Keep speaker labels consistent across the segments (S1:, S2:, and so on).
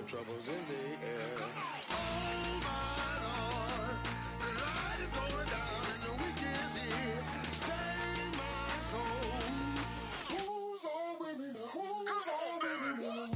S1: and trouble's in the air. Oh my Lord, the light is going down and the week is here. Save my soul. Who's on with me now? Who's on with me now?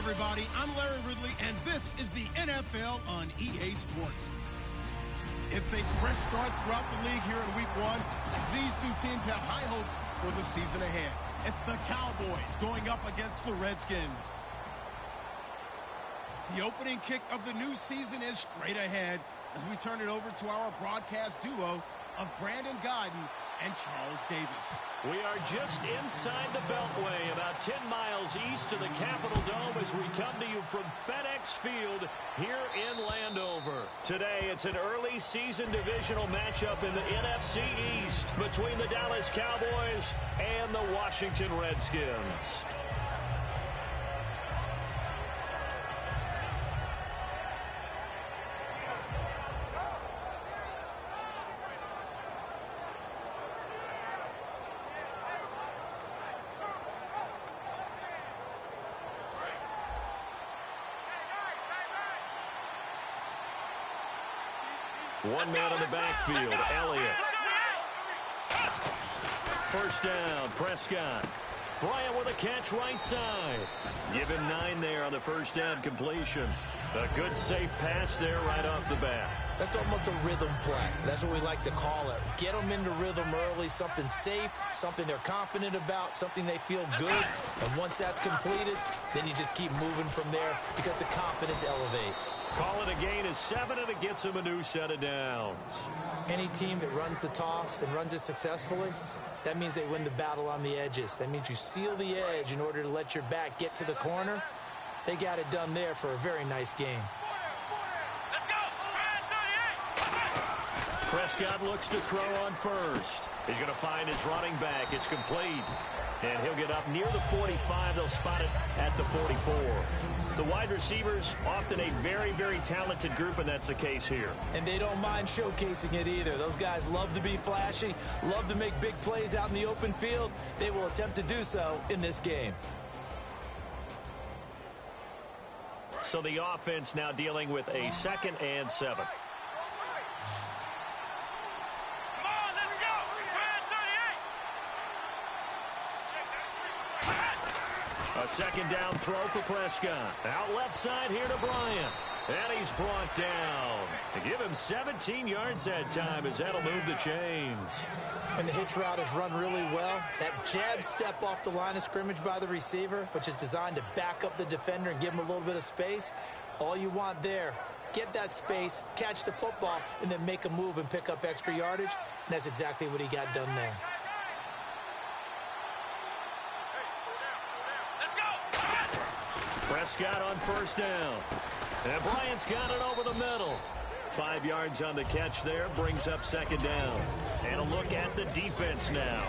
S2: Everybody, I'm Larry Ridley, and this is the NFL on EA Sports. It's a fresh start throughout the league here in Week 1 as these two teams have high hopes for the season ahead. It's the Cowboys going up against the Redskins. The opening kick of the new season is straight ahead as we turn it over to our broadcast duo of Brandon Godden and Charles Davis.
S3: We are just inside the Beltway, about 10 miles east of the Capitol Dome as we come to you from FedEx Field here in Landover. Today, it's an early season divisional matchup in the NFC East between the Dallas Cowboys and the Washington Redskins. One man in the backfield, Elliott. First down, Prescott. Bryant with a catch right side. Give him 9 there on the first down completion. A good safe pass there right off the bat.
S4: That's almost a rhythm play. That's what we like to call it. Get them into rhythm early, something safe, something they're confident about, something they feel good. And once that's completed, then you just keep moving from there because the confidence elevates.
S3: Call it a gain of 7, and it gets them a new set of downs.
S4: Any team that runs the toss and runs it successfully, that means they win the battle on the edges. That means you seal the edge in order to let your back get to the corner. They got it done there for a very nice game.
S3: Prescott looks to throw on first. He's going to find his running back. It's complete. And he'll get up near the 45. They'll spot it at the 44. The wide receivers, often a very, very talented group, and that's the case here.
S4: And they don't mind showcasing it either. Those guys love to be flashy, love to make big plays out in the open field. They will attempt to do so in this game.
S3: So the offense now dealing with a 2nd and 7. A second down throw for Prescott. Out left side here to Bryant. And he's brought down. They give him 17 yards that time as that'll move the chains.
S4: And the hitch route is run really well. That jab step off the line of scrimmage by the receiver, which is designed to back up the defender and give him a little bit of space. All you want there, get that space, catch the football, and then make a move and pick up extra yardage. And that's exactly what he got done there.
S3: Prescott on first down. And Bryant's got it over the middle. 5 yards on the catch there, brings up 2nd down. And a look at the defense now.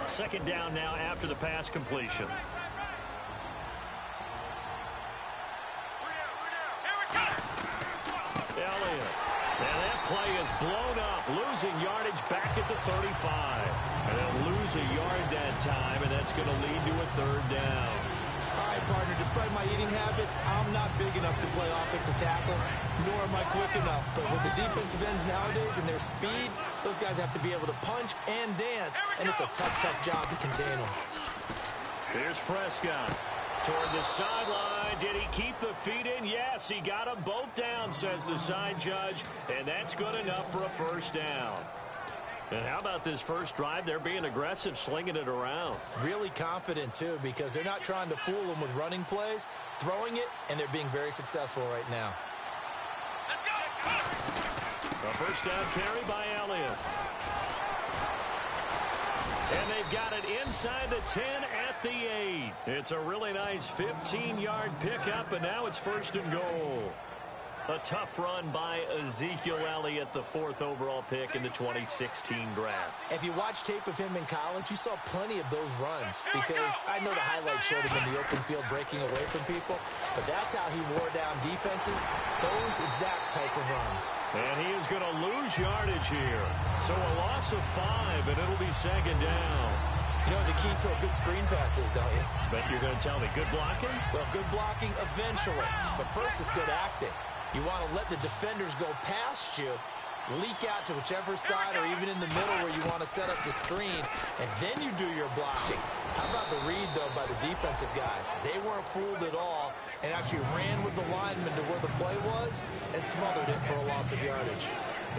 S3: Second down now after the pass completion. Elliott. And that play is blown up, losing yardage back at the 35. And they'll lose a yard that time, and that's going to lead to a 3rd down.
S4: All right, partner, despite my eating habits, I'm not big enough to play offensive tackle, nor am I quick enough. But with the defensive ends nowadays and their speed, those guys have to be able to punch and dance, and it's a tough, tough job to contain them.
S3: Here's Prescott. Toward the sideline. Did he keep the feet in? Yes, he got them both down, says the side judge, and that's good enough for a 1st down. And how about this first drive? They're being aggressive, slinging it around.
S4: Really confident, too, because they're not trying to fool them with running plays, throwing it, and they're being very successful right now.
S3: A first down carry by Elliott. And they've got it inside the 10 at the 8. It's a really nice 15-yard pickup, and now it's 1st and goal. A tough run by Ezekiel Elliott, the 4th overall pick in the 2016 draft.
S4: If you watch tape of him in college, you saw plenty of those runs because I know the highlights showed him in the open field breaking away from people, but that's how he wore down defenses, those exact type of runs.
S3: And he is going to lose yardage here. So a loss of 5, and it'll be 2nd down.
S4: You know the key to a good screen pass is, don't you?
S3: Bet you're going to tell me good blocking?
S4: Well, good blocking eventually, but first is good acting. You want to let the defenders go past you, leak out to whichever side or even in the middle where you want to set up the screen, and then you do your blocking. How about the read, though, by the defensive guys? They weren't fooled at all and actually ran with the lineman to where the play was and smothered it for a loss of yardage.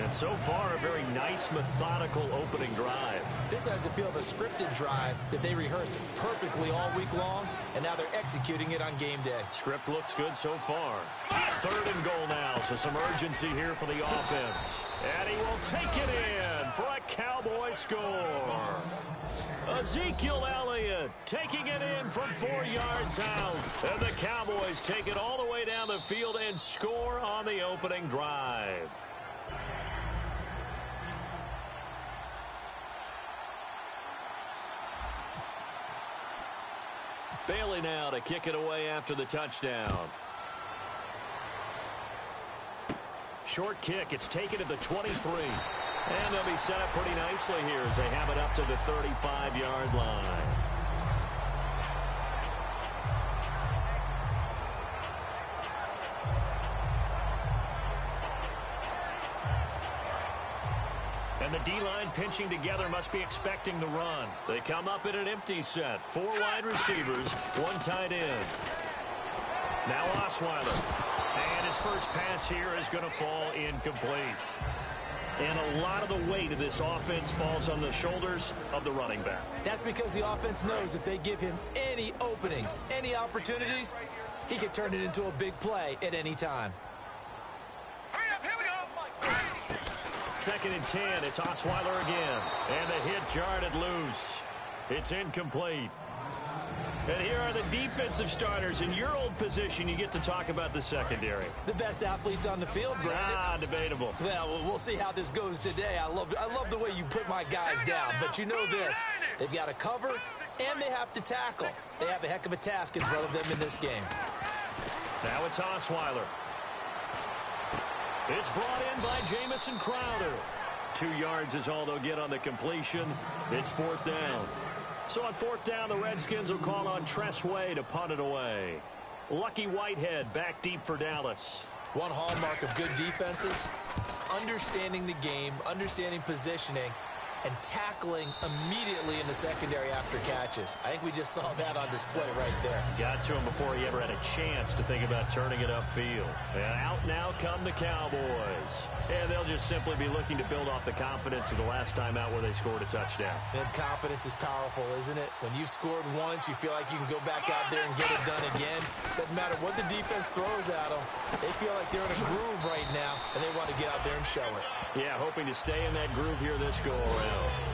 S3: And so far, a very nice, methodical opening drive.
S4: This has the feel of a scripted drive that they rehearsed perfectly all week long, and now they're executing it on game day.
S3: Script looks good so far. 3rd and goal now, so some urgency here for the offense. And he will take it in for a Cowboy score. Ezekiel Elliott taking it in from 4 yards out. And the Cowboys take it all the way down the field and score on the opening drive. Bailey now to kick it away after the touchdown. Short kick. It's taken to the 23. And they'll be set up pretty nicely here as they have it up to the 35-yard line. And the D-line pinching together must be expecting the run. They come up in an empty set. 4 wide receivers, 1 tight end. Now Osweiler. And his first pass here is going to fall incomplete. And a lot of the weight of this offense falls on the shoulders of the running back.
S4: That's because the offense knows if they give him any openings, any opportunities, he can turn it into a big play at any time.
S3: 2nd and 10. It's Osweiler again. And the hit jarred it loose. It's incomplete. And here are the defensive starters. In your old position, you get to talk about the secondary.
S4: The best athletes on the field, Brandon.
S3: Debatable.
S4: Well, we'll see how this goes today. I love the way you put my guys down. But you know this. They've got to cover, and they have to tackle. They have a heck of a task in front of them in this game.
S3: Now it's Osweiler. It's brought in by Jamison Crowder. 2 yards is all they'll get on the completion. It's 4th down. So on 4th down, the Redskins will call on Tress Way to punt it away. Lucky Whitehead back deep for Dallas.
S4: One hallmark of good defenses is understanding the game, understanding positioning, and tackling immediately in the secondary after catches. I think we just saw that on display right there.
S3: Got to him before he ever had a chance to think about turning it upfield. And out now come the Cowboys. And they'll just simply be looking to build off the confidence of the last time out where they scored a touchdown.
S4: And confidence is powerful, isn't it? When you've scored once, you feel like you can go back out there and get it done again. Doesn't matter what the defense throws at them. They feel like they're in a groove right now, and they want to get out there and show it.
S3: Yeah, hoping to stay in that groove here this go-around.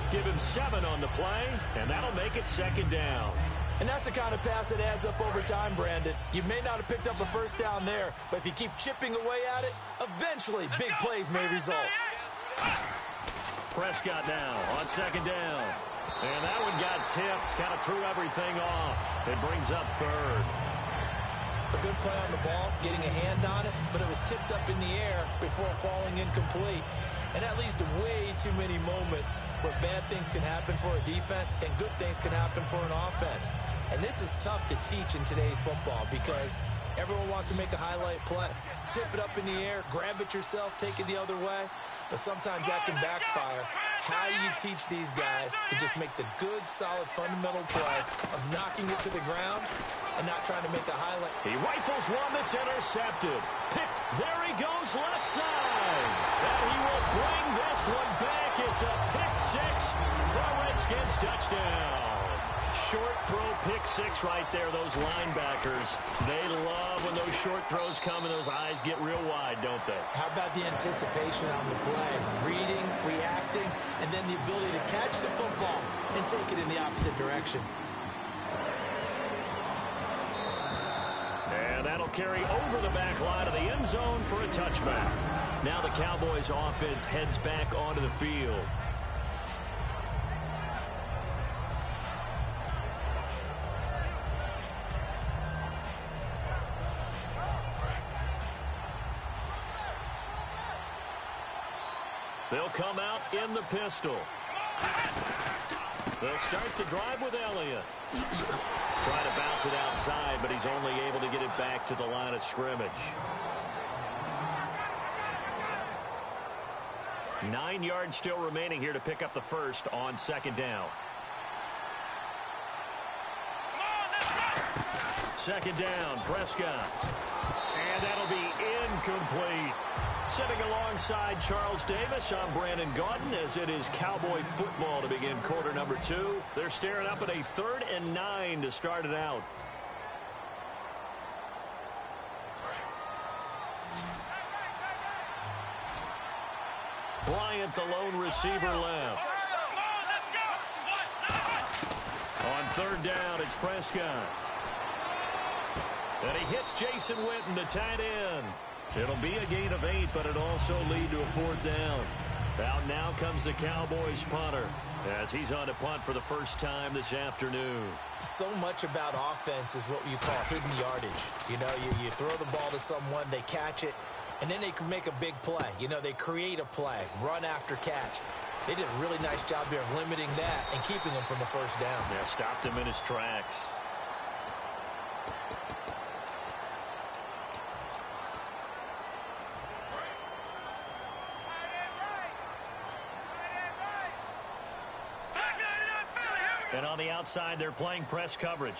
S3: Give him 7 on the play, and that'll make it 2nd down.
S4: And that's the kind of pass that adds up over time, Brandon. You may not have picked up a first down there, but if you keep chipping away at it, eventually big plays may result.
S3: Prescott now on 2nd down. And that one got tipped, kind of threw everything off. It brings up 3rd.
S4: A good play on the ball, getting a hand on it, but it was tipped up in the air before falling incomplete. And that leads to way too many moments where bad things can happen for a defense and good things can happen for an offense. And this is tough to teach in today's football because everyone wants to make a highlight play. Tip it up in the air, grab it yourself, take it the other way. But sometimes that can backfire. How do you teach these guys to just make the good, solid, fundamental play of knocking it to the ground and not trying to make a highlight?
S3: He rifles one that's intercepted. Picked. There he goes left side. And he will bring this one back. It's a pick six for a Redskins touchdown. Short throw pick six right there, those linebackers. They love when those short throws come and those eyes get real wide, don't they?
S4: How about the anticipation on the play? Reading, reacting, and then the ability to catch the football and take it in the opposite direction.
S3: And that'll carry over the back line of the end zone for a touchback. Now the Cowboys offense heads back onto the field. They'll come out in the pistol. They'll start the drive with Elliott. Trying to bounce it outside, but he's only able to get it back to the line of scrimmage. 9 yards still remaining here to pick up the first on second down. Second down, Prescott. And that'll be incomplete. Sitting alongside Charles Davis, I'm Brandon Gaudin as it is Cowboy football to begin quarter number 2. They're staring up at a 3rd and 9 to start it out. Bryant, the lone receiver, left. On 3rd down, it's Prescott. And he hits Jason Witten, the tight end. It'll be a gain of 8, but it'll also lead to a 4th down. Out now comes the Cowboys punter as he's on to punt for the first time this afternoon.
S4: So much about offense is what you call hidden yardage. You know, you throw the ball to someone, they catch it, and then they can make a big play. You know, they create a play, run after catch. They did a really nice job there of limiting that and keeping him from a first down.
S3: Yeah, stopped him in his tracks. And on the outside, they're playing press coverage.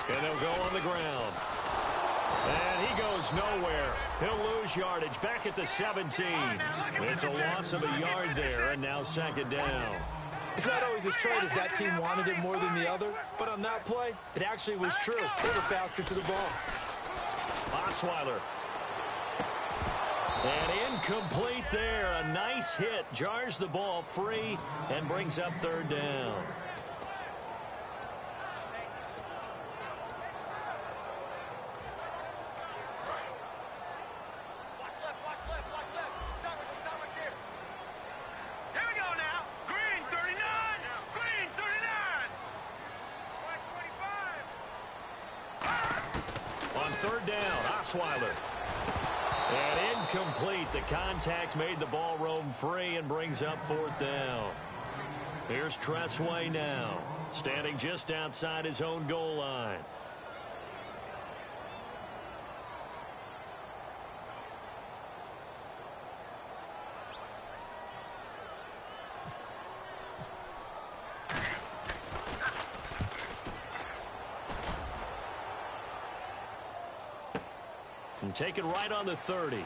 S3: And they'll go on the ground. And he goes nowhere. He'll lose yardage back at the 17. It's a loss of a yard there, and now second down.
S4: It's not always as straight as that team wanted it more than the other, but on that play, it actually was true. They were faster to the ball.
S3: Osweiler. And incomplete there. A nice hit. Jars the ball free and brings up 3rd down.
S1: Watch left, watch left, watch left. Stop right there. Here we go now. Green 39. Green 39. West 25.
S3: On 3rd down, Osweiler. And incomplete. The contact made the ball roam free and brings up 4th down. Here's Tressway now, standing just outside his own goal line. And take it right on the 30.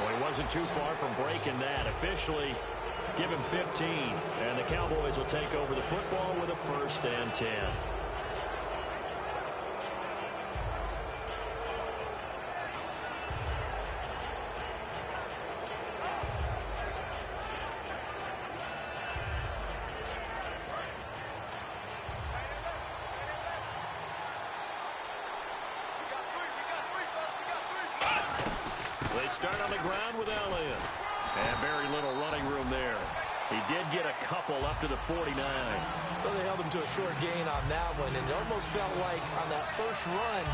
S3: Well, he wasn't too far from breaking that. Officially, give him 15. And the Cowboys will take over the football with a 1st and 10. They start on the ground with Elliott. And very little running room there. He did get a couple up to the 49.
S4: Well, they held him to a short gain on that one, and it almost felt like on that first run,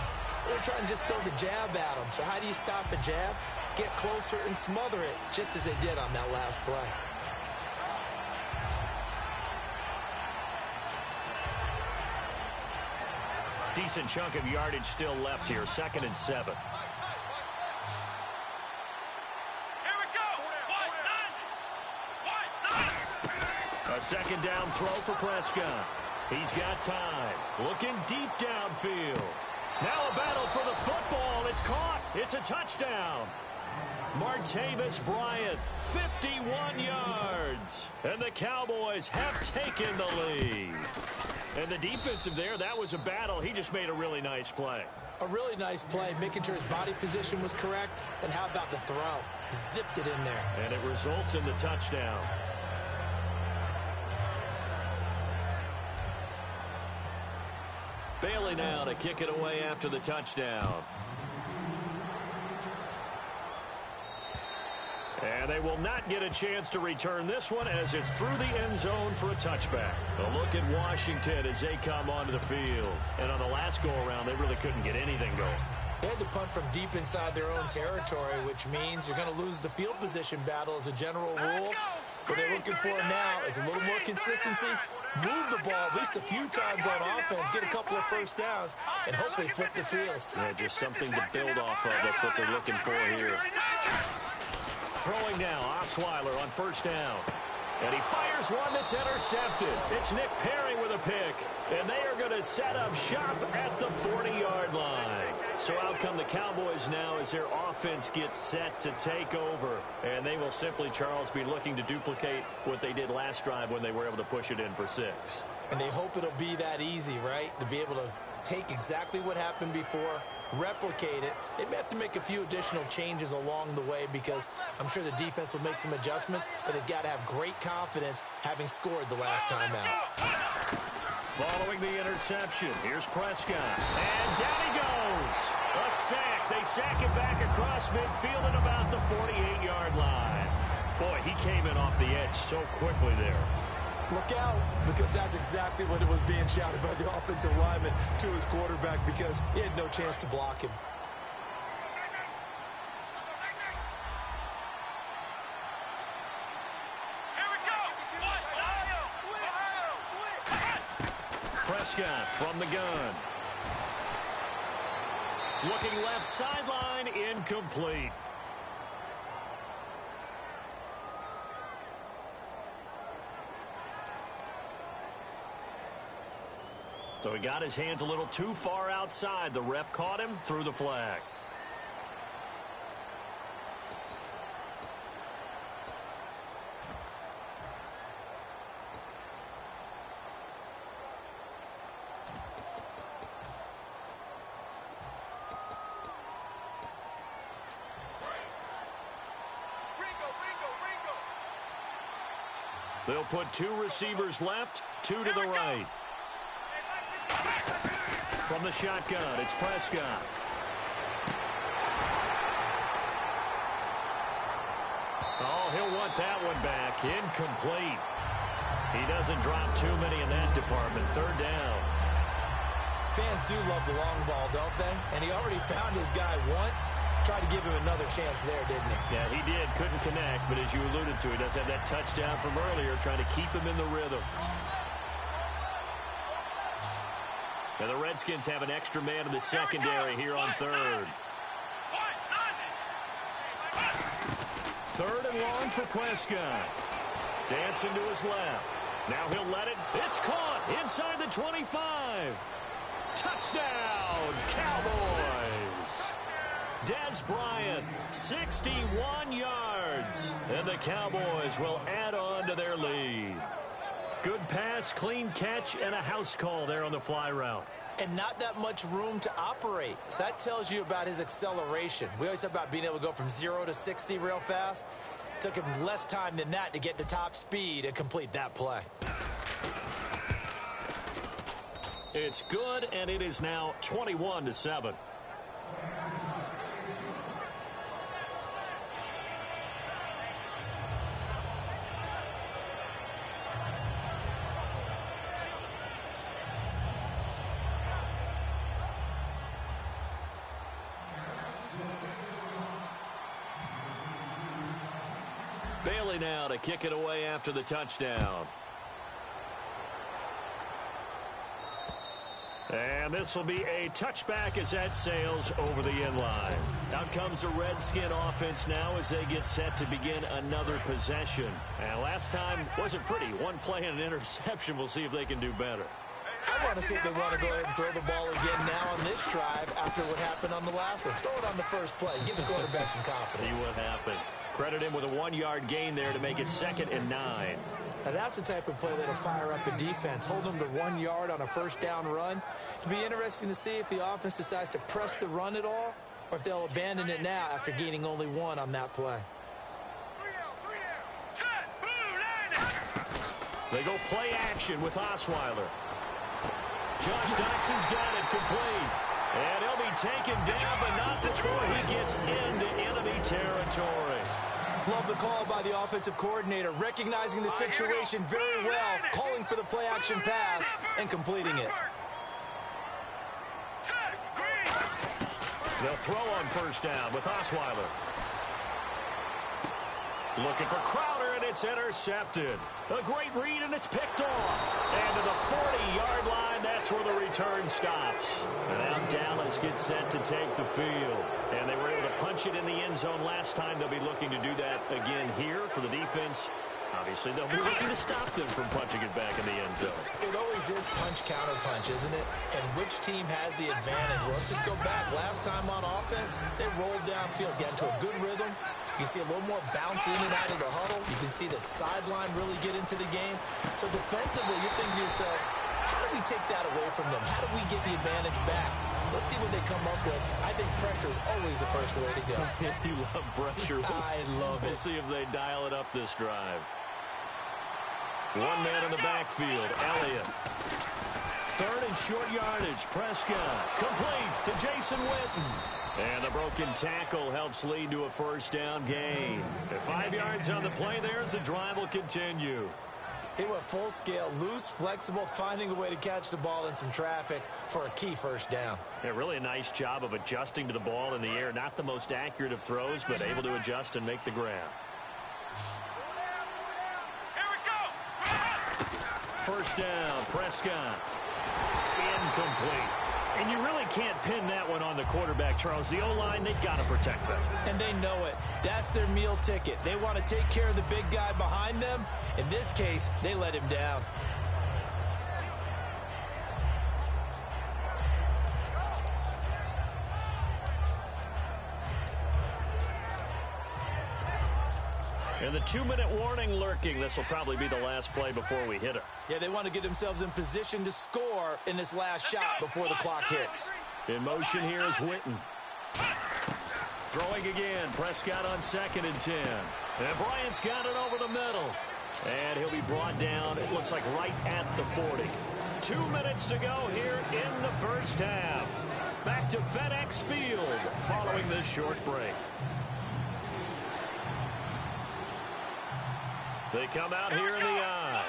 S4: they were trying to just throw the jab at him. So how do you stop a jab? Get closer and smother it, just as they did on that last play.
S3: Decent chunk of yardage still left here. 2nd and 7. A 2nd down throw for Prescott. He's got time. Looking deep downfield. Now a battle for the football. It's caught. It's a touchdown. Martavis Bryant, 51 yards. And the Cowboys have taken the lead. And the defensive there, that was a battle. He just made a really nice play.
S4: A really nice play, making sure his body position was correct. And how about the throw? Zipped it in there.
S3: And it results in the touchdown. Bailey now to kick it away after the touchdown. And they will not get a chance to return this one as it's through the end zone for a touchback. A look at Washington as they come onto the field. And on the last go-around, they really couldn't get anything going.
S4: They had to punt from deep inside their own territory, which means you're going to lose the field position battle as a general rule. What they're looking for now is a little more consistency, move the ball at least a few times on offense, get a couple of first downs, and hopefully flip the field.
S3: Yeah, just something to build off of. That's what they're looking for here. Throwing now, Osweiler on 1st down. And he fires one that's intercepted. It's Nick Perry with a pick. And they are going to set up shop at the 40-yard line. So out come the Cowboys now as their offense gets set to take over. And they will simply, Charles, be looking to duplicate what they did last drive when they were able to push it in for 6.
S4: And they hope it'll be that easy, right? To be able to take exactly what happened before, replicate it. They may have to make a few additional changes along the way because I'm sure the defense will make some adjustments, but they've got to have great confidence having scored the last time out.
S3: Following the interception, here's Prescott. And down he goes. A sack. They sack it back across midfield at about the 48-yard line. Boy, he came in off the edge so quickly there.
S4: Look out, because that's exactly what it was being shouted by the offensive lineman to his quarterback because he had no chance to block him.
S3: Prescott from the gun. Looking left sideline, incomplete. So he got his hands a little too far outside. The ref caught him, threw the flag. They'll put 2 receivers left, 2 to the right. From the shotgun, it's Prescott. Oh, he'll want that one back. Incomplete. He doesn't drop too many in that department. 3rd down.
S4: Fans do love the long ball, don't they? And he already found his guy once. Tried to give him another chance there, didn't he?
S3: Yeah, he did. Couldn't connect, but as you alluded to, he does have that touchdown from earlier, trying to keep him in the rhythm. Now the Redskins have an extra man in the secondary here on 3rd. 3rd and long for Prescott. Dancing to his left. Now he'll let it. It's caught inside the 25. Touchdown, Cowboys. Dez Bryant, 61 yards. And the Cowboys will add on to their lead. Good pass, clean catch, and a house call there on the fly route.
S4: And not that much room to operate. So that tells you about his acceleration. We always talk about being able to go from 0 to 60 real fast. It took him less time than that to get to top speed and complete that play.
S3: It's good, and it is now 21-7. Bailey now to kick it away after the touchdown. And this will be a touchback as that sails over the inline. Out comes the Redskin offense now as they get set to begin another possession. And last time wasn't pretty. One play and an interception. We'll see if they can do better.
S4: I want to see if they want to go ahead and throw the ball again now on this drive after what happened on the last one. Throw it on the first play. Give the quarterback some confidence.
S3: See what happens. Credit him with a 1-yard gain there to make it 2nd and 9.
S4: Now that's the type of play that'll fire up the defense. Hold them to 1 yard on a first down run. It'll be interesting to see if the offense decides to press the run at all or if they'll abandon it now after gaining only 1 on that play.
S3: They go play action with Osweiler. Josh Doxson's got it complete. And he'll be taken down, but not before he gets into enemy territory.
S4: Love the call by the offensive coordinator, recognizing the situation very well, calling for the play-action pass and completing it.
S3: They'll throw on first down with Osweiler. Looking for Crowder, and it's intercepted. A great read, and it's picked off. And to the 40-yard line, that's where the return stops. And now Dallas gets set to take the field. And they were able to punch it in the end zone last time. They'll be looking to do that again here for the defense. Obviously, they'll be looking to stop them from punching it back in the end zone.
S4: It always is punch-counter-punch, isn't it? And which team has the advantage? Well, let's just go back. Last time on offense, they rolled downfield, got into a good rhythm. You can see a little more bounce in and out of the huddle. You can see the sideline really get into the game. So defensively, you're thinking to yourself, how do we take that away from them? How do we get the advantage back? Let's see what they come up with. I think pressure is always the first way to go.
S3: You love pressure.
S4: I love it.
S3: We'll see if they dial it up this drive. 1 man in the backfield, Elliott. 3rd and short yardage, Prescott. Complete to Jason Witten. And the broken tackle helps lead to a first down gain. 5 yards on the play there as the drive will continue.
S4: He went full scale, loose, flexible, finding a way to catch the ball in some traffic for a key first down.
S3: Yeah, really a nice job of adjusting to the ball in the air. Not the most accurate of throws, but able to adjust and make the grab. First down, Prescott. Incomplete. And you really can't pin that one on the quarterback, Charles. The O-line, they've got to protect them.
S4: And they know it. That's their meal ticket. They want to take care of the big guy behind them. In this case, they let him down.
S3: And the 2-minute warning lurking. This will probably be the last play before we hit it.
S4: Yeah, they want to get themselves in position to score in this last shot before the clock hits.
S3: In motion here is Witten. Throwing again. Prescott on 2nd and 10. And Bryant's got it over the middle. And he'll be brought down, it looks like right at the 40. 2 minutes to go here in the first half. Back to FedEx Field following this short break. They come out here in the eye.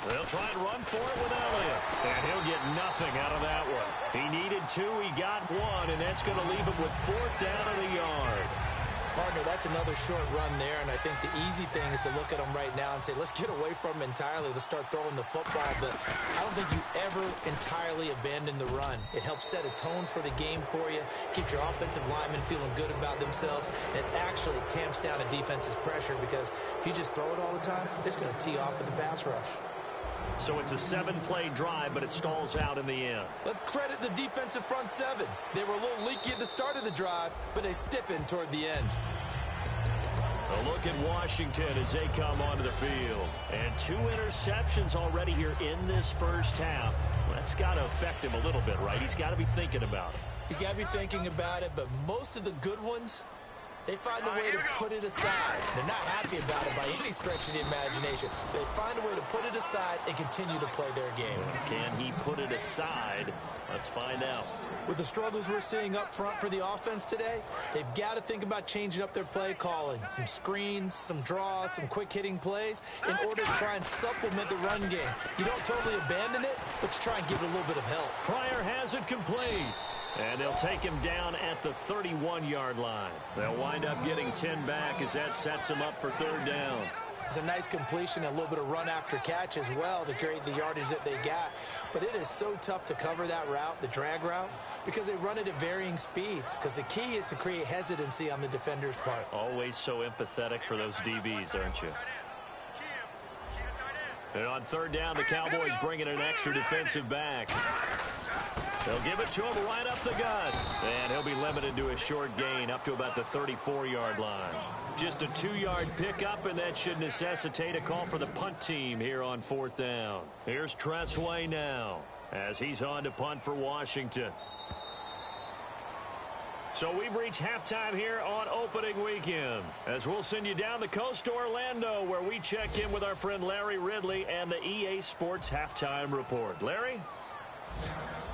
S3: They'll try and run for it with Elliott. And he'll get nothing out of that one. He needed 2, he got 1, and that's going to leave him with 4th down of the yard.
S4: Partner, that's another short run there, and I think the easy thing is to look at them right now and say, let's get away from them entirely. Let's start throwing the football, but I don't think you ever entirely abandon the run. It helps set a tone for the game for you, keeps your offensive linemen feeling good about themselves, and it actually tamps down a defense's pressure because if you just throw it all the time, it's going to tee off with the pass rush.
S3: So it's a 7-play drive, but it stalls out in the end.
S4: Let's credit the defensive front 7. They were a little leaky at the start of the drive, but they stiffened toward the end.
S3: A look at Washington as they come onto the field. And 2 interceptions already here in this first half. That's got to affect him a little bit, right? He's got to be thinking about it.
S4: He's got to be thinking about it, but most of the good ones, they find a way to put it aside. They're not happy about it by any stretch of the imagination. They find a way to put it aside and continue to play their game.
S3: Can he put it aside? Let's find out.
S4: With the struggles we're seeing up front for the offense today, they've got to think about changing up their play calling. Some screens, some draws, some quick-hitting plays in order to try and supplement the run game. You don't totally abandon it, but you try and give it a little bit of help.
S3: Pryor has it complete. And they'll take him down at the 31-yard line. They'll wind up getting 10 back as that sets him up for 3rd down.
S4: It's a nice completion, a little bit of run after catch as well to create the yardage that they got. But it is so tough to cover that route, the drag route, because they run it at varying speeds. Because the key is to create hesitancy on the defender's part.
S3: Always so empathetic for those DBs, aren't you? And on third down, the Cowboys bring in an extra defensive back. They'll give it to him right up the gut. And he'll be limited to a short gain up to about the 34-yard line. Just a 2-yard pickup, and that should necessitate a call for the punt team here on fourth down. Here's Tressway now as he's on to punt for Washington. So we've reached halftime here on opening weekend, as we'll send you down the coast to Orlando, where we check in with our friend Larry Ridley and the EA Sports Halftime Report. Larry?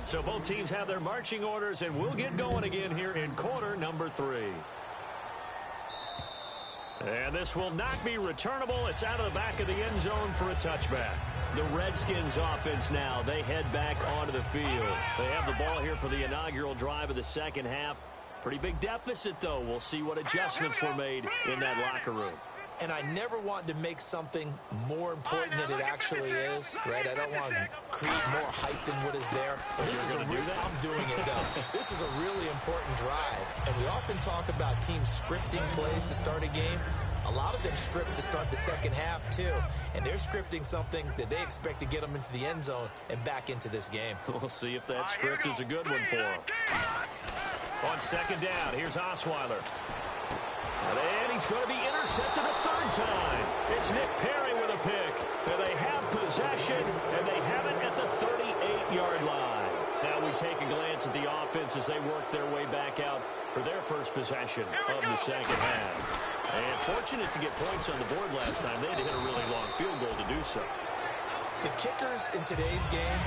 S3: So both teams have their marching orders, and we'll get going again here in quarter number 3. And this will not be returnable. It's out of the back of the end zone for a touchback. The Redskins offense now, they head back onto the field. They have the ball here for the inaugural drive of the second half. Pretty big deficit, though. We'll see what adjustments were made in that locker room.
S4: And I never want to make something more important than it actually is, right? I don't want to create more hype than what is there. But this is I'm doing it, though. This is a really important drive. And we often talk about teams scripting plays to start a game. A lot of them script to start the second half, too. And they're scripting something that they expect to get them into the end zone and back into this game.
S3: We'll see if that script is a good one for them. On second down, here's Osweiler. And he's going to be intercepted a third time. It's Nick Perry with a pick. And they have possession, and they have it at the 38-yard line. Now we take a glance at the offense as they work their way back out for their first possession of the second half. And fortunate to get points on the board last time. They had to hit a really long field goal to do so.
S4: The kickers in today's game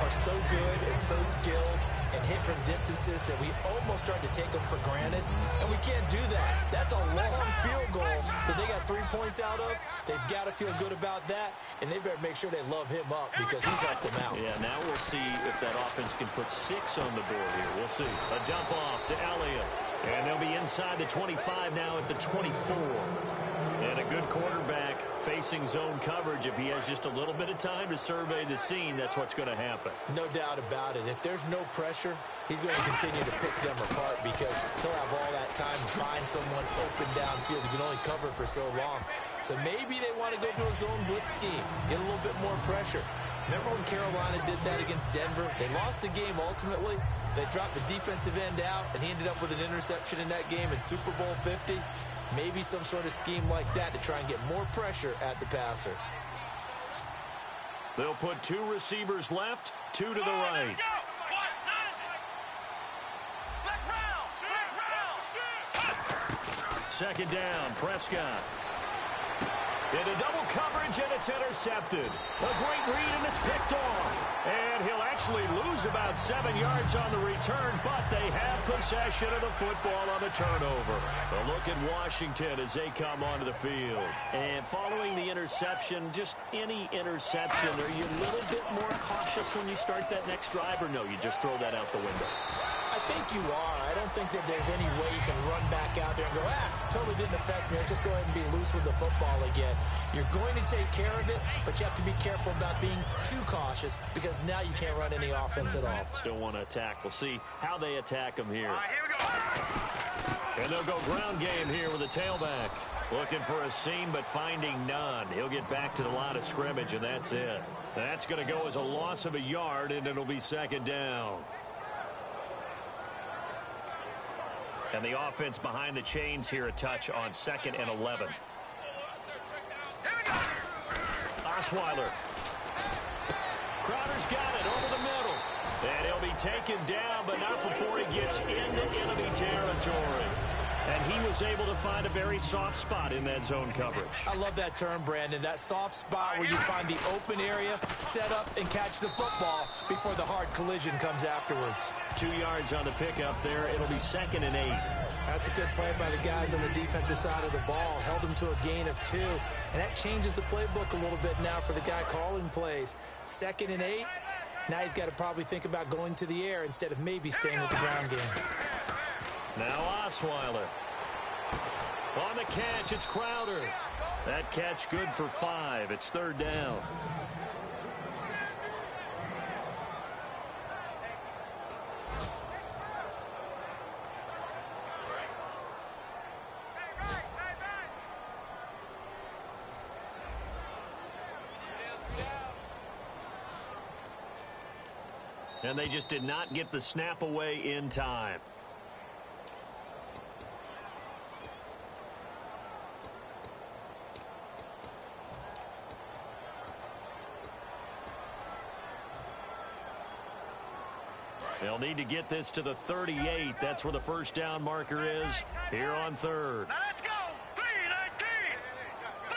S4: are so good and so skilled and hit from distances that we almost start to take them for granted, and we can't do that. That's a long field goal that they got 3 points out of. They've got to feel good about that, and they better make sure they love him up because he's helped them out.
S3: Yeah, now we'll see if that offense can put 6 on the board here. We'll see. A dump off to Elliott, and they'll be inside the 25 now at the 24. And a good quarterback facing zone coverage. If he has just a little bit of time to survey the scene, that's what's going to happen.
S4: No doubt about it. If there's no pressure, he's going to continue to pick them apart because he'll have all that time to find someone open downfield. He can only cover for so long. So maybe they want to go to a zone blitz scheme, get a little bit more pressure. Remember when Carolina did that against Denver? They lost the game ultimately. They dropped the defensive end out, and he ended up with an interception in that game in Super Bowl 50. Maybe some sort of scheme like that to try and get more pressure at the passer.
S3: They'll put 2 receivers left, 2 to the right. Second down, Prescott. Into double coverage, and it's intercepted. A great read, and it's picked off. And he'll actually lose about 7 yards on the return, but they have possession of the football on the turnover. A look at Washington as they come onto the field. And following the interception, just any interception, are you a little bit more cautious when you start that next drive, or no, you just throw that out the window?
S4: I think you are. I don't think that there's any way you can run back out there and go, totally didn't affect me. Let's just go ahead and be loose with the football again. You're going to take care of it, but you have to be careful about being too cautious because now you can't run any offense at all.
S3: Still want to attack. We'll see how they attack them here. Here we go. And they'll go ground game here with a tailback. Looking for a seam, but finding none. He'll get back to the line of scrimmage, and that's it. That's going to go as a loss of a yard, and it'll be second down. And the offense behind the chains here, a touch on 2nd and 11. Osweiler. Crowder's got it over the middle. And he'll be taken down, but not before he gets into enemy territory. And he was able to find a very soft spot in that zone coverage.
S4: I love that term, Brandon. That soft spot where you find the open area, set up, and catch the football before the hard collision comes afterwards.
S3: 2 yards on the pickup there. It'll be 2nd and 8.
S4: That's a good play by the guys on the defensive side of the ball. Held him to a gain of 2. And that changes the playbook a little bit now for the guy calling plays. 2nd and 8. Now he's got to probably think about going to the air instead of maybe staying with the ground game.
S3: Now Osweiler. On the catch, it's Crowder. That catch good for 5. It's 3rd down. And they just did not get the snap away in time. They'll need to get this to the 38. That's where the first down marker is here on 3rd.
S5: Now let's go. 3-19. 3-19.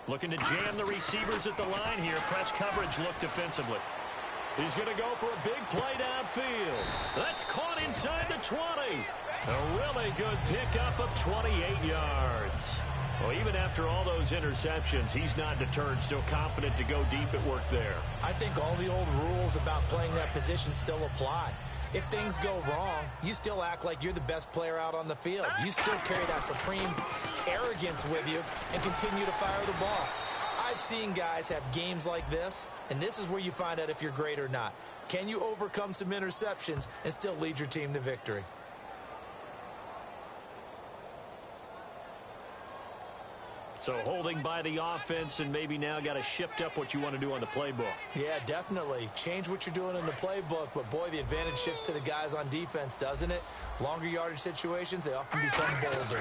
S3: Looking to jam the receivers at the line here. Press coverage look defensively. He's going to go for a big play downfield. That's caught inside the 20. A really good pickup of 28 yards. Well, even after all those interceptions, he's not deterred, still confident to go deep at work there.
S4: I think all the old rules about playing that position still apply. If things go wrong, you still act like you're the best player out on the field. You still carry that supreme arrogance with you and continue to fire the ball. I've seen guys have games like this, and this is where you find out if you're great or not. Can you overcome some interceptions and still lead your team to victory?
S3: So holding by the offense, and maybe now got to shift up what you want to do on the playbook.
S4: Yeah, definitely. Change what you're doing in the playbook, but boy, the advantage shifts to the guys on defense, doesn't it? Longer yardage situations, they often become bolder.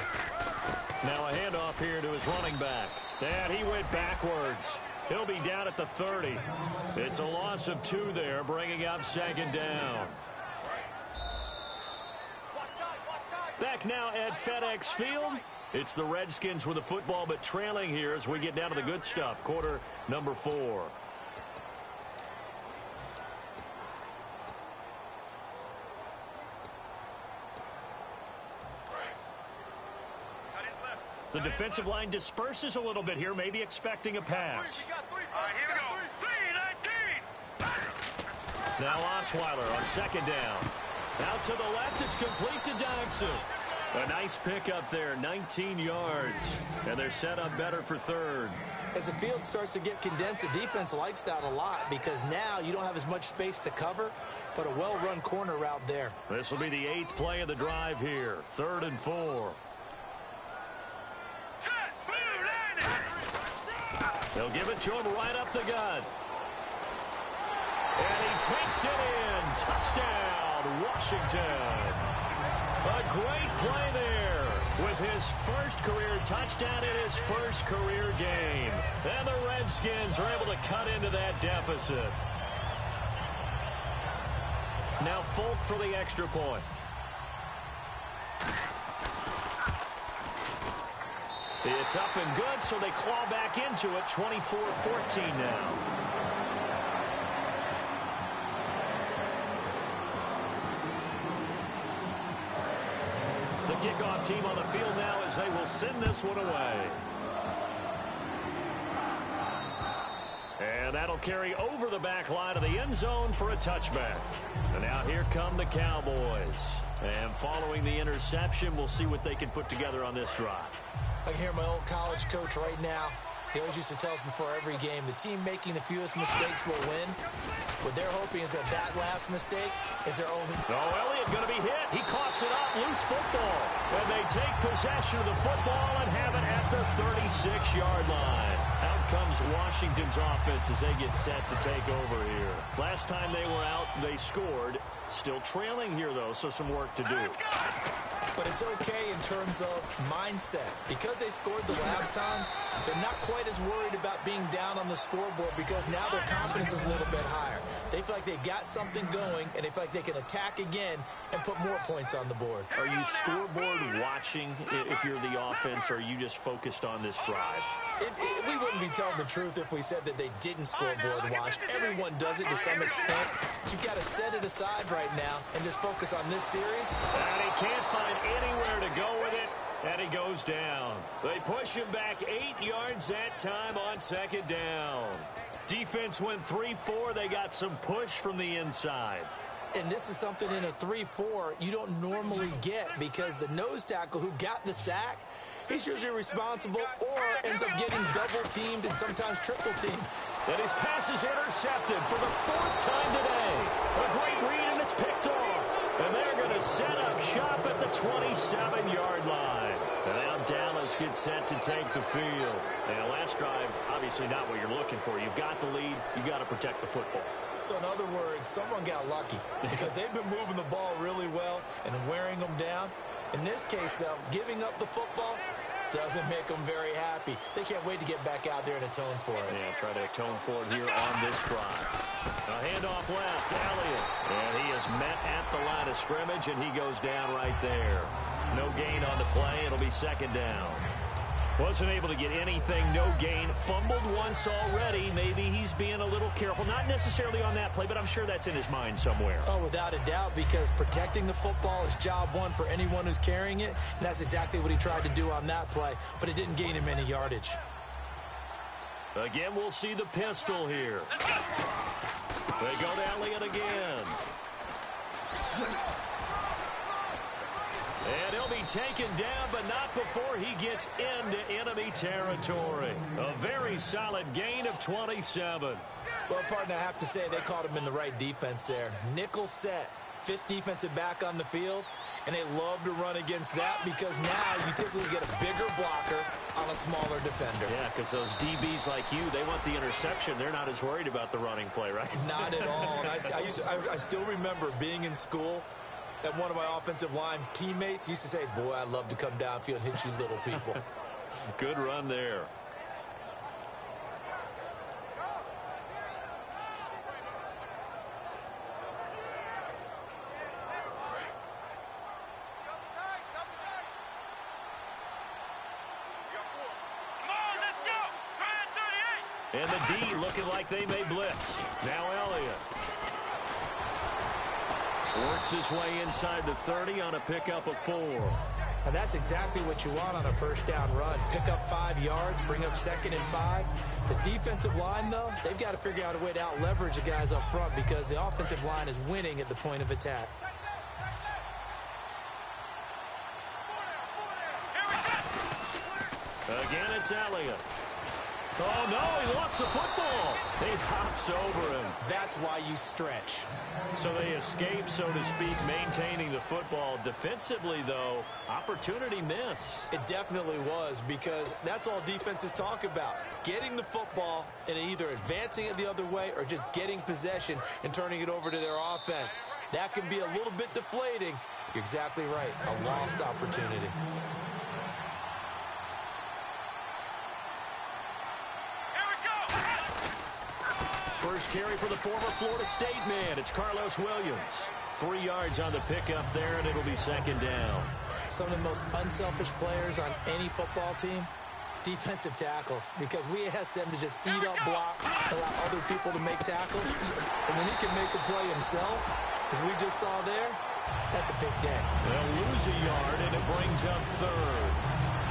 S3: Now a handoff here to his running back. And he went backwards. He'll be down at the 30. It's a loss of 2 there, bringing up 2nd down. Back now at FedEx Field. It's the Redskins with the football, but trailing here as we get down to the good stuff. Quarter number 4. The defensive line disperses a little bit here, maybe expecting a pass.
S5: Here we go. 3-19.
S3: Now Osweiler on 2nd down. Out to the left, it's complete to Dodson. A nice pickup there, 19 yards. And they're set up better for 3rd.
S4: As the field starts to get condensed, the defense likes that a lot because now you don't have as much space to cover, but a well-run corner route there.
S3: This will be the 8th play of the drive here. 3rd and 4. They'll give it to him right up the gut. And he takes it in. Touchdown, Washington. A great play there with his first career touchdown in his first career game. And the Redskins are able to cut into that deficit. Now Folk for the extra point. It's up and good, so they claw back into it, 24-14 now. The kickoff team on the field now as they will send this one away. And that'll carry over the back line of the end zone for a touchback. And now here come the Cowboys. And following the interception, we'll see what they can put together on this drive.
S4: I can hear my old college coach right now. He always used to tell us before every game, the team making the fewest mistakes will win. What they're hoping is that that last mistake is their only.
S3: Oh, Elliott going to be hit. He coughs it up. Loose football. And they take possession of the football and have it at the 36-yard line. Out comes Washington's offense as they get set to take over here. Last time they were out, they scored. Still trailing here, though, so some work to do.
S4: But it's okay in terms of mindset. Because they scored the last time, they're not quite as worried about being down on the scoreboard because now their confidence is a little bit higher. They feel like they've got something going, and they feel like they can attack again and put more points on the board.
S3: Are you scoreboard watching if you're the offense, or are you just focused on this drive?
S4: We wouldn't be telling the truth if we said that they didn't scoreboard watch. Everyone does it to some extent. But you've got to set it aside right now and just focus on this series.
S3: And he can't find anywhere to go with it, and he goes down. They push him back 8 yards that time on 2nd down. Defense went 3-4. They got some push from the inside.
S4: And this is something in a 3-4 you don't normally get because the nose tackle who got the sack, he's usually responsible or ends up getting double-teamed and sometimes triple-teamed.
S3: And his pass is intercepted for the 4th time today. A great read, and it's picked off. And they're going to set up shop at the 27-yard line. And now Dallas gets set to take the field. And last drive, obviously not what you're looking for. You've got the lead. You've got to protect the football.
S4: So in other words, someone got lucky because they've been moving the ball really well and wearing them down. In this case, though, giving up the football doesn't make them very happy. They can't wait to get back out there and atone for it.
S3: Yeah, try to atone for it here on this drive. A handoff left, Elliott. And he is met at the line of scrimmage, and he goes down right there. No gain on the play. It'll be 2nd down. Wasn't able to get anything, no gain. Fumbled once already. Maybe he's being a little careful. Not necessarily on that play, but I'm sure that's in his mind somewhere.
S4: Oh, without a doubt, because protecting the football is job one for anyone who's carrying it, and that's exactly what he tried to do on that play, but it didn't gain him any yardage.
S3: Again, we'll see the pistol here. They go to Elliott again. And he'll be taken down, but not before he gets into enemy territory. A very solid gain of 27.
S4: Well, partner, I have to say they caught him in the right defense there. Nickel set, 5th defensive back on the field, and they love to run against that because now you typically get a bigger blocker on a smaller defender.
S3: Yeah, because those DBs like you, they want the interception. They're not as worried about the running play, right?
S4: Not at all. And I still remember being in school, and one of my offensive line teammates used to say, boy, I'd love to come downfield and hit you little people.
S3: Good run there. And the D looking like they may blitz. Now Elliott works his way inside the 30 on a pickup of 4.
S4: And that's exactly what you want on a 1st down run. Pick up 5 yards, bring up 2nd and 5. The defensive line, though, they've got to figure out a way to out-leverage the guys up front because the offensive line is winning at the point of attack.
S3: Again, it's Elliott. Oh, no, he lost the football. He hops over him.
S4: That's why you stretch.
S3: So they escape, so to speak, maintaining the football. Defensively, though, opportunity miss.
S4: It definitely was because that's all defenses talk about. Getting the football and either advancing it the other way or just getting possession and turning it over to their offense. That can be a little bit deflating. You're exactly right. A lost opportunity.
S3: First carry for the former Florida State man. It's Carlos Williams. 3 yards on the pickup there, and it'll be 2nd down.
S4: Some of the most unselfish players on any football team, defensive tackles, because we ask them to just eat up blocks, allow other people to make tackles. And when he can make a play himself, as we just saw there, that's a big day.
S3: They'll lose a yard, and it brings up 3rd.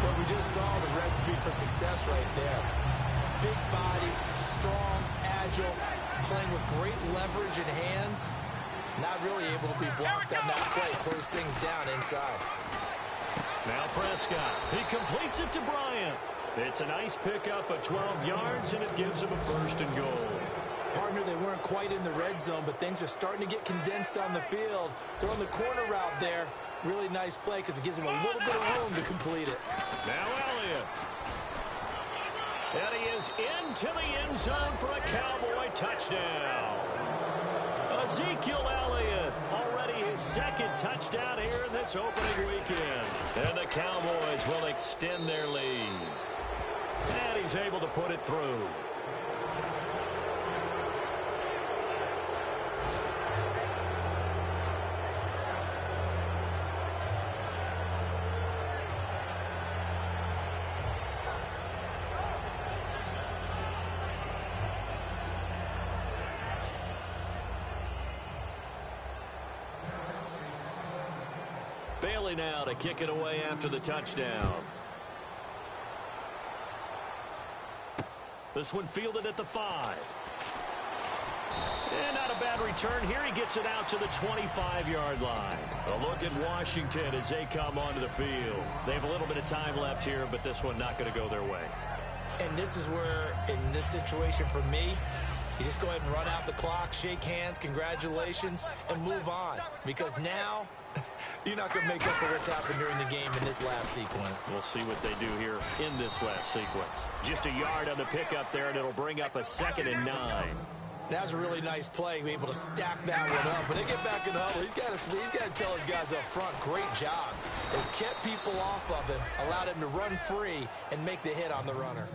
S4: Well, we just saw the recipe for success right there. Big body, strong, agile, playing with great leverage in hands. Not really able to be blocked on that play. Close things down inside.
S3: Now Prescott. He completes it to Bryant. It's a nice pickup of 12 yards, and it gives him a 1st and goal.
S4: Partner, they weren't quite in the red zone, but things are starting to get condensed on the field. Throwing the corner route there. Really nice play because it gives him a little bit of room to complete it.
S3: Now Elliott. And he is into the end zone for a Cowboy touchdown. Ezekiel Elliott, already his 2nd touchdown here in this opening weekend. And the Cowboys will extend their lead. And he's able to put it through. Bailey now to kick it away after the touchdown. This one fielded at the 5. And not a bad return here. He gets it out to the 25-yard line. A look at Washington as they come onto the field. They have a little bit of time left here, but this one not going to go their way.
S4: And this is where, in this situation for me, you just go ahead and run out the clock, shake hands, congratulations, and move on. Because now, you're not going to make up for what's happened during the game in this last sequence.
S3: We'll see what they do here in this last sequence. Just a yard on the pickup there, and it'll bring up a 2nd and 9.
S4: That was a really nice play, being able to stack that one up. But they get back in the huddle. He's got to tell his guys up front, great job. They kept people off of him, allowed him to run free, and make the hit on the runner.